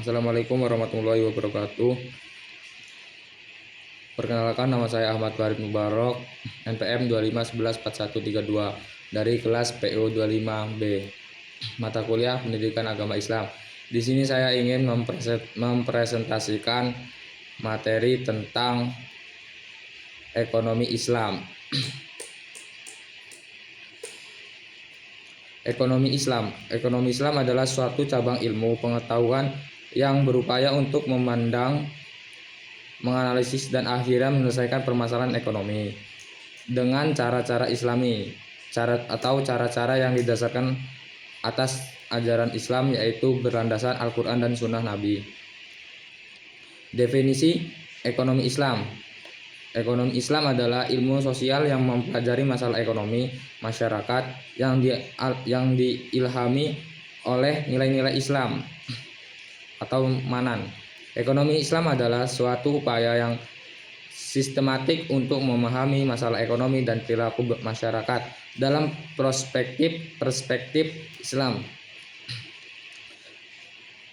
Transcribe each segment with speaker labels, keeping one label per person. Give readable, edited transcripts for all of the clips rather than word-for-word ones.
Speaker 1: Assalamualaikum warahmatullahi wabarakatuh. Perkenalkan, nama saya Ahmad Farid Mubarok, NPM 25114132 dari kelas PO 25B, mata kuliah Pendidikan Agama Islam. Di sini saya ingin mempresentasikan materi tentang ekonomi Islam. Ekonomi Islam adalah suatu cabang ilmu pengetahuan yang berupaya untuk memandang, menganalisis, dan akhirnya menyelesaikan permasalahan ekonomi dengan cara-cara Islami, cara-cara yang didasarkan atas ajaran Islam, yaitu berlandaskan Al-Quran dan Sunnah Nabi. Definisi ekonomi Islam. Ekonomi Islam adalah ilmu sosial yang mempelajari masalah ekonomi masyarakat yang diilhami oleh nilai-nilai Islam atau manan. Ekonomi Islam adalah suatu upaya yang sistematik untuk memahami masalah ekonomi dan perilaku masyarakat dalam perspektif Islam.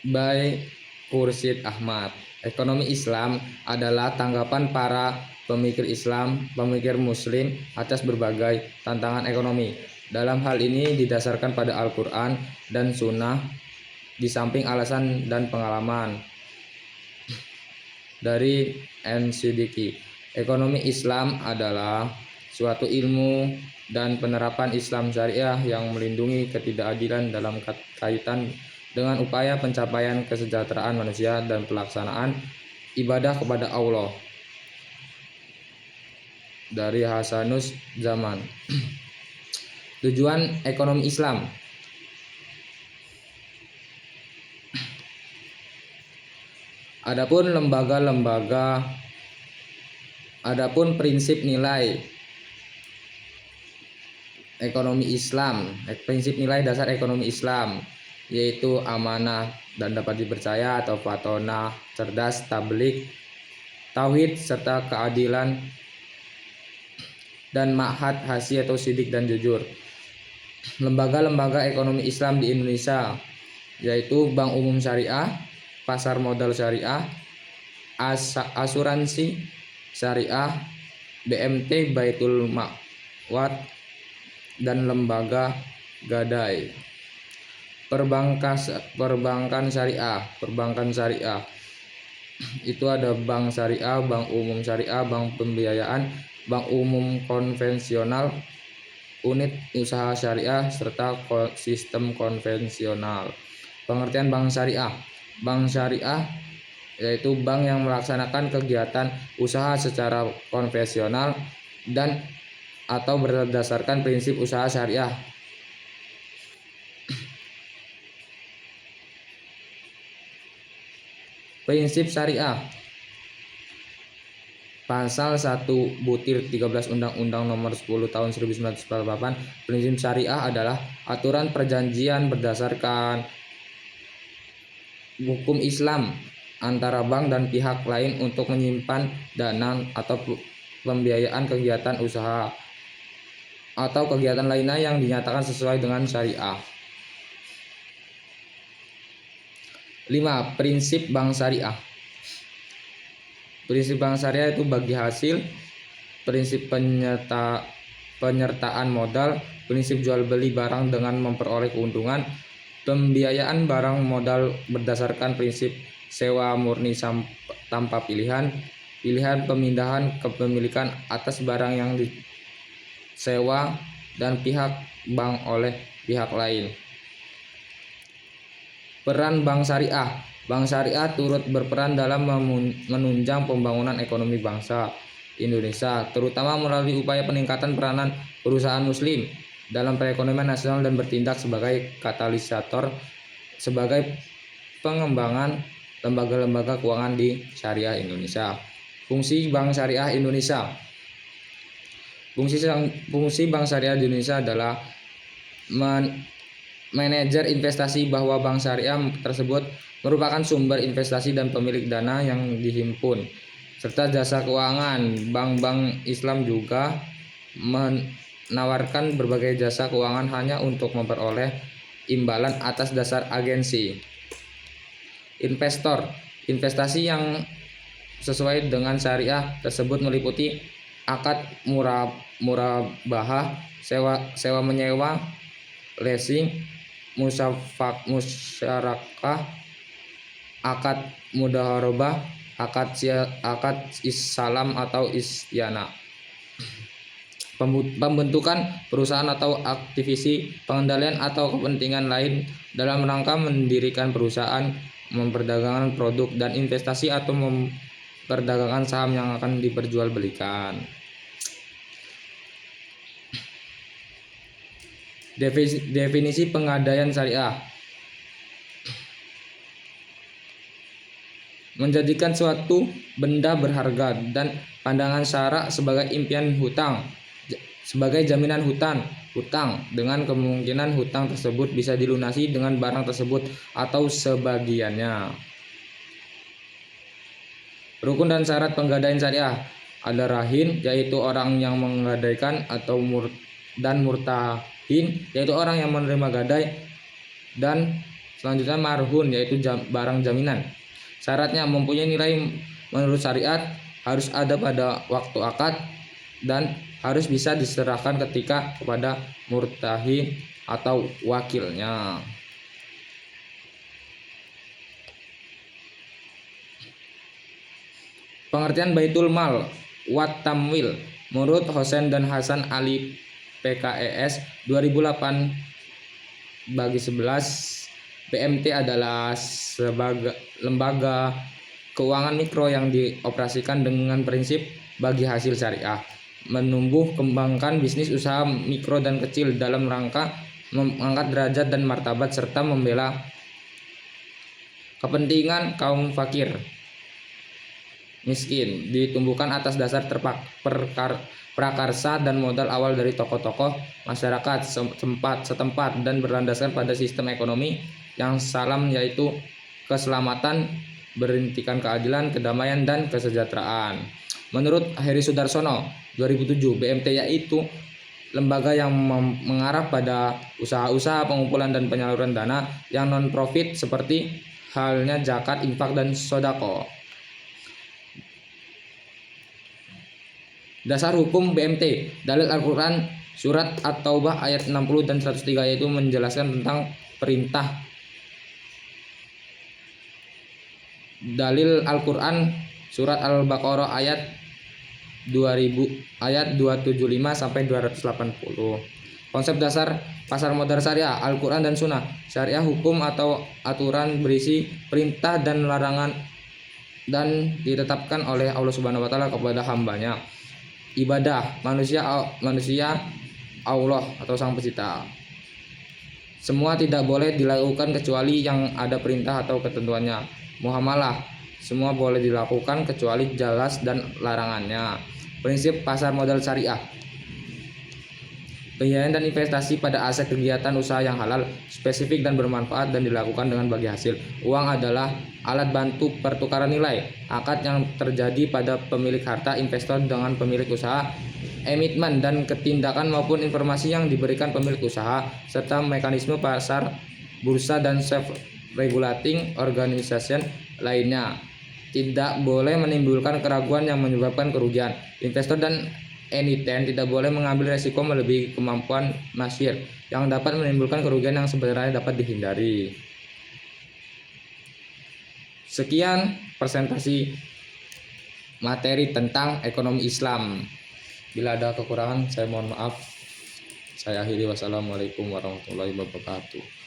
Speaker 1: By Khursyid Ahmad. Ekonomi Islam adalah tanggapan para pemikir Islam, pemikir Muslim atas berbagai tantangan ekonomi. Dalam hal ini didasarkan pada Al-Quran dan Sunnah, di samping alasan dan pengalaman. Dari NCDQ, ekonomi Islam adalah suatu ilmu dan penerapan Islam syariah yang melindungi ketidakadilan dalam kaitan dengan upaya pencapaian kesejahteraan manusia dan pelaksanaan ibadah kepada Allah. Dari Hasanus Zaman. Tujuan ekonomi Islam. Adapun prinsip nilai ekonomi Islam, prinsip nilai dasar ekonomi Islam, yaitu amanah dan dapat dipercaya atau fatonah, cerdas, tablik, tauhid, serta keadilan, dan ma'had, hasi atau sidik dan jujur. Lembaga-lembaga ekonomi Islam di Indonesia, yaitu Bank Umum Syariah, Pasar Modal Syariah, Asuransi Syariah, BMT Baitul Ma'wad, dan lembaga gadai. Perbankan syariah itu ada Bank Syariah, Bank Umum Syariah, Bank Pembiayaan, Bank Umum Konvensional, Unit Usaha Syariah, serta sistem konvensional. Pengertian bank syariah. Bank syariah yaitu bank yang melaksanakan kegiatan usaha secara konvensional dan atau berdasarkan prinsip usaha syariah. Prinsip syariah. Pasal 1/13 Undang-Undang Nomor 10 Tahun 1948, prinsip syariah adalah aturan perjanjian berdasarkan hukum Islam antara bank dan pihak lain untuk menyimpan dana atau pembiayaan kegiatan usaha atau kegiatan lainnya yang dinyatakan sesuai dengan syariah. 5. Prinsip bank syariah. Prinsip bank syariah itu bagi hasil, prinsip penyertaan modal, prinsip jual beli barang dengan memperoleh keuntungan, pembiayaan barang modal berdasarkan prinsip sewa murni tanpa pilihan pemindahan kepemilikan atas barang yang disewa dan pihak bank oleh pihak lain. Peran bank syariah. Bank syariah turut berperan dalam menunjang pembangunan ekonomi bangsa Indonesia, terutama melalui upaya peningkatan peranan perusahaan muslim dalam perekonomian nasional dan bertindak sebagai katalisator sebagai pengembangan lembaga-lembaga keuangan di syariah Indonesia. Fungsi Bank Syariah Indonesia. Fungsi Bank Syariah di Indonesia adalah manajer investasi, bahwa bank syariah tersebut merupakan sumber investasi dan pemilik dana yang dihimpun, serta jasa keuangan. Bank-bank Islam juga menawarkan berbagai jasa keuangan hanya untuk memperoleh imbalan atas dasar agensi. investor. Investasi yang sesuai dengan syariah tersebut meliputi akad murabahah, sewa menyewa, leasing, musyarakah, akad mudharabah, akad salam atau istiana. Pembentukan perusahaan atau aktivisi pengendalian atau kepentingan lain dalam rangka mendirikan perusahaan, memperdagangkan produk dan investasi atau memperdagangkan saham yang akan diperjualbelikan. Definisi pengadaian syariah: menjadikan suatu benda berharga dan pandangan syara sebagai impian hutang, sebagai jaminan hutang dengan kemungkinan hutang tersebut bisa dilunasi dengan barang tersebut atau sebagiannya. Rukun dan syarat penggadaian syariah: ada rahin, yaitu orang yang menggadaikan, atau murtahin, yaitu orang yang menerima gadai, dan selanjutnya marhun, yaitu barang jaminan. Syaratnya: mempunyai nilai menurut syariat, harus ada pada waktu akad, dan harus bisa diserahkan kepada murtahin atau wakilnya. Pengertian Baitul Mal wat Tamwil menurut Hosen dan Hasan Ali PKES 2008/11, BMT adalah sebagai lembaga keuangan mikro yang dioperasikan dengan prinsip bagi hasil syariah, menumbuh kembangkan bisnis usaha mikro dan kecil dalam rangka mengangkat derajat dan martabat serta membela kepentingan kaum fakir miskin, ditumbuhkan atas dasar prakarsa dan modal awal dari tokoh-tokoh masyarakat setempat dan berlandaskan pada sistem ekonomi yang salam, yaitu keselamatan, berintikan keadilan, kedamaian, dan kesejahteraan. Menurut Heri Sudarsono 2007, BMT yaitu lembaga yang mengarah pada usaha-usaha pengumpulan dan penyaluran dana yang non-profit seperti halnya zakat, infak, dan sodako. Dasar hukum BMT: dalil Al-Quran surat At-Taubah ayat 60 dan 103, yaitu menjelaskan tentang perintah. Dalil Al-Quran surat Al-Baqarah ayat 275 sampai 280. Konsep dasar pasar modal syariah: Al-Quran dan Sunnah. Syariah hukum atau aturan berisi perintah dan larangan dan ditetapkan oleh Allah Subhanahu wa taala kepada hambanya. Ibadah manusia Allah atau Sang Pencipta. Semua tidak boleh dilakukan kecuali yang ada perintah atau ketentuannya. Muamalah: semua boleh dilakukan kecuali jelas dan larangannya. Prinsip pasar modal syariah: pembiayaan dan investasi pada aset kegiatan usaha yang halal, spesifik dan bermanfaat dan dilakukan dengan bagi hasil. Uang adalah alat bantu pertukaran nilai. Akad yang terjadi pada pemilik harta, investor dengan pemilik usaha, emitmen dan ketindakan maupun informasi yang diberikan pemilik usaha, serta mekanisme pasar, bursa, dan self-regulating organization lainnya tidak boleh menimbulkan keraguan yang menyebabkan kerugian. Investor dan emiten tidak boleh mengambil resiko melebihi kemampuan masyir yang dapat menimbulkan kerugian yang sebenarnya dapat dihindari. Sekian presentasi materi tentang ekonomi Islam. Bila ada kekurangan saya mohon maaf. Saya akhiri. Wassalamualaikum warahmatullahi wabarakatuh.